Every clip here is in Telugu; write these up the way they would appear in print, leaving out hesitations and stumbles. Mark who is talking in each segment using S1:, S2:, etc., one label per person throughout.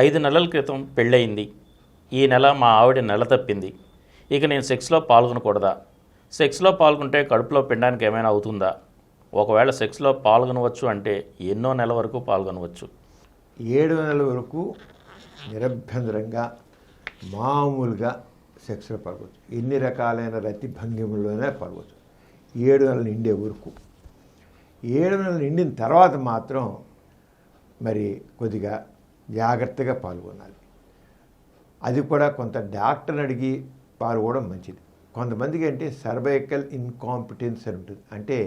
S1: 5 నెలల క్రితం పెళ్ళయింది. ఈ నెల మా ఆవిడ నెల తప్పింది. ఇక నేను సెక్స్లో పాల్గొనకూడదా? సెక్స్లో పాల్గొంటే కడుపులో పిండానికి ఏమైనా అవుతుందా? ఒకవేళ సెక్స్లో పాల్గొనవచ్చు అంటే ఎన్నో నెల వరకు పాల్గొనవచ్చు?
S2: 7 నెలల వరకు నిరభ్యంతరంగా మామూలుగా సెక్స్లో పాల్గొచ్చు. ఎన్ని రకాలైన రతి భంగిమల్లోనే పాల్గొచ్చు 7 నెలలు నిండే వరకు. 7 నెలలు నిండిన తర్వాత మాత్రం మరి కొద్దిగా జాగ్రత్తగా పాల్గొనాలి. అది కూడా కొంత డాక్టర్ని అడిగి పాల్గొనడం మంచిది. కొంతమందికి అంటే సర్వైకల్ ఇన్కాంపిటెన్స్ అని ఉంటుంది. అంటే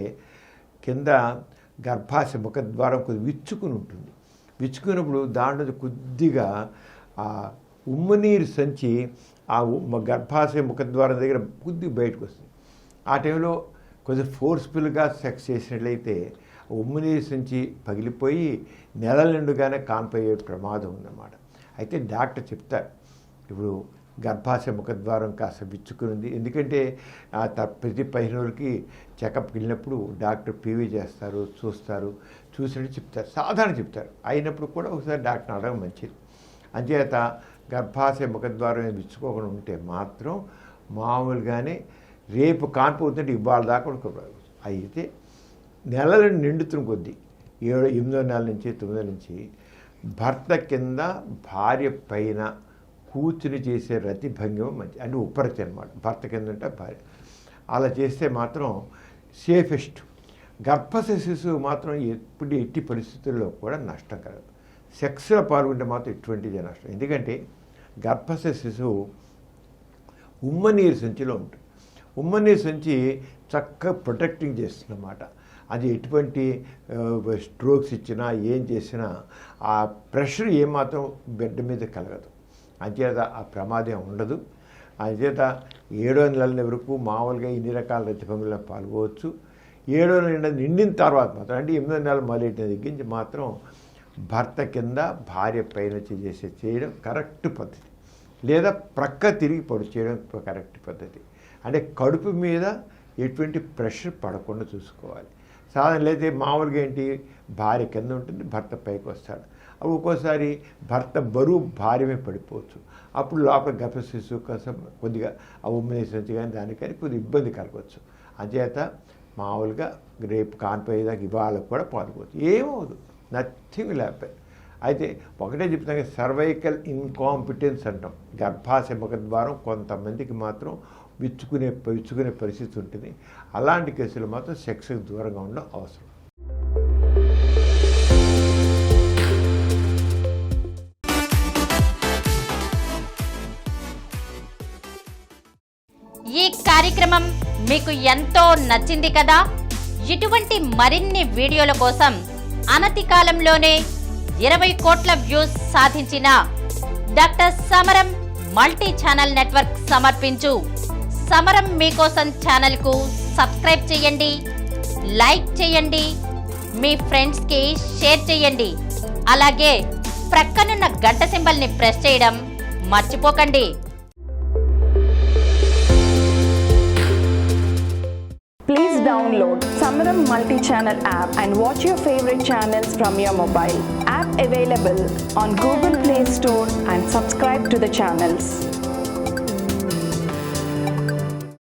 S2: కింద గర్భాశయ ముఖద్వారం కొద్దిగా విచ్చుకుని ఉంటుంది. విచ్చుకున్నప్పుడు దాంట్లో కొద్దిగా ఆ ఉమ్మనీరు సంచి ఆ గర్భాశయ ముఖద్వారం దగ్గర కొద్దిగా బయటకు వస్తుంది. ఆ టైంలో కొంచెం ఫోర్స్ఫుల్గా సెక్స్ చేసినట్లయితే ఉమ్మనీరు సంచి పగిలిపోయి నెలల నిండుగానే కాన్పోయే ప్రమాదం ఉందన్నమాట. అయితే డాక్టర్ చెప్తారు, ఇప్పుడు గర్భాశయ ముఖద్వారం కాస్త విచ్చుకునింది. ఎందుకంటే ప్రతి 15 రోజులకి చెకప్కి వెళ్ళినప్పుడు డాక్టర్ పీవీ చేస్తారు, చూసినట్టు చెప్తారు, సాధారణ చెప్తారు. అయినప్పుడు కూడా ఒకసారి డాక్టర్ని అడగడం మంచిది. అంచేత గర్భాశయ ముఖద్వారం విచ్చుకోకుండా ఉంటే మాత్రం మామూలుగానే రేపు కాన్పోతుంటే ఇవాళ దాకా ఉడకబడదు. అయితే నెలలను నిండుతున్న కొద్దీ 8వ నెల నుంచి 9వ నుంచి భర్త కింద భార్య పైన కూర్చుని చేసే రతి భంగిమ మంచి, అంటే ఉపరతి అనమాట. భర్త కింద ఉంటే భార్య అలా చేస్తే మాత్రం సేఫెస్ట్. గర్భశయ శిశువు మాత్రం ఎట్టి పరిస్థితుల్లో కూడా నష్టం కలగదు. సెక్స్లో పాల్గొంటే మాత్రం ఎటువంటిదే నష్టం. ఎందుకంటే గర్భశయ శిశువు ఉమ్మనీరు సంచిలో ఉంటుంది. ఉమ్మనీరు సంచి చక్కగా ప్రొటెక్టింగ్ చేస్తుందన్నమాట. అది ఎటువంటి స్ట్రోక్స్ ఇచ్చినా ఏం చేసినా ఆ ప్రెషర్ ఏమాత్రం బిడ్డ మీద కలగదు. అంచేత ఆ ప్రమాదం ఉండదు. అంచేత 7వ నెలల వరకు మామూలుగా ఇన్ని రకాల రతిభంగుల్లో పాల్గొవచ్చు. 7వ నెల నిండిన తర్వాత మాత్రం, అంటే 8వ నెల మొదలెట్టిన దగ్గర మాత్రం భర్త కింద భార్య పైన చేయడం కరెక్ట్ పద్ధతి. లేదా ప్రక్క తిరిగి పొడి చేయడం కరెక్ట్ పద్ధతి. అంటే కడుపు మీద ఎటువంటి ప్రెషర్ పడకుండా చూసుకోవాలి. సాధారణ అయితే మామూలుగా ఏంటి, భార్య కింద ఉంటుంది, భర్త పైకి వస్తాడు. ఒక్కోసారి భర్త బరువు భార్యమే పడిపోవచ్చు. అప్పుడు లోపల గర్భ శిశువు కోసం కొద్దిగా ఆ ఉమ్మనీరు సంచి కానీ దానికి కానీ కొద్దిగా ఇబ్బంది కలగవచ్చు. అంచేత మామూలుగా రేపు కాన్పోయేదాకా ఇవాళ కూడా పాల్గొవచ్చు, ఏమవుదు, నథింగ్ లేకపోయి. అయితే ఒకటే చెప్తాను, సర్వైకల్ ఇన్కాంపిటెన్స్ అంటాం. గర్భాశయ ముఖద్వారం కొంతమందికి మాత్రం విచ్చుకునే పరిస్థితి ఉంటుంది. అలాంటి కేసులు మాత్రం సెక్స్కి దూరంగా ఉండడం అవసరం.
S3: ఈ కార్యక్రమం మీకు ఎంతో నచ్చింది కదా? ఇటువంటి మరిన్ని వీడియోల కోసం అనతి కాలంలోనే 20 కోట్ల వ్యూస్ సాధించిన డాక్టర్ సమరం మల్టీ ఛానల్ నెట్వర్క్ సమర్పించు సమరం మీకోసం ఛానల్కు సబ్స్క్రైబ్ చేయండి, లైక్ చేయండి, మీ ఫ్రెండ్స్కి షేర్ చేయండి. అలాగే ప్రక్కనున్న గంట సింబల్ని ప్రెస్ చేయడం మర్చిపోకండి.
S4: Please download Samaram multi-channel app and watch your favorite channels from your mobile. App available on Google Play Store and subscribe to the channels.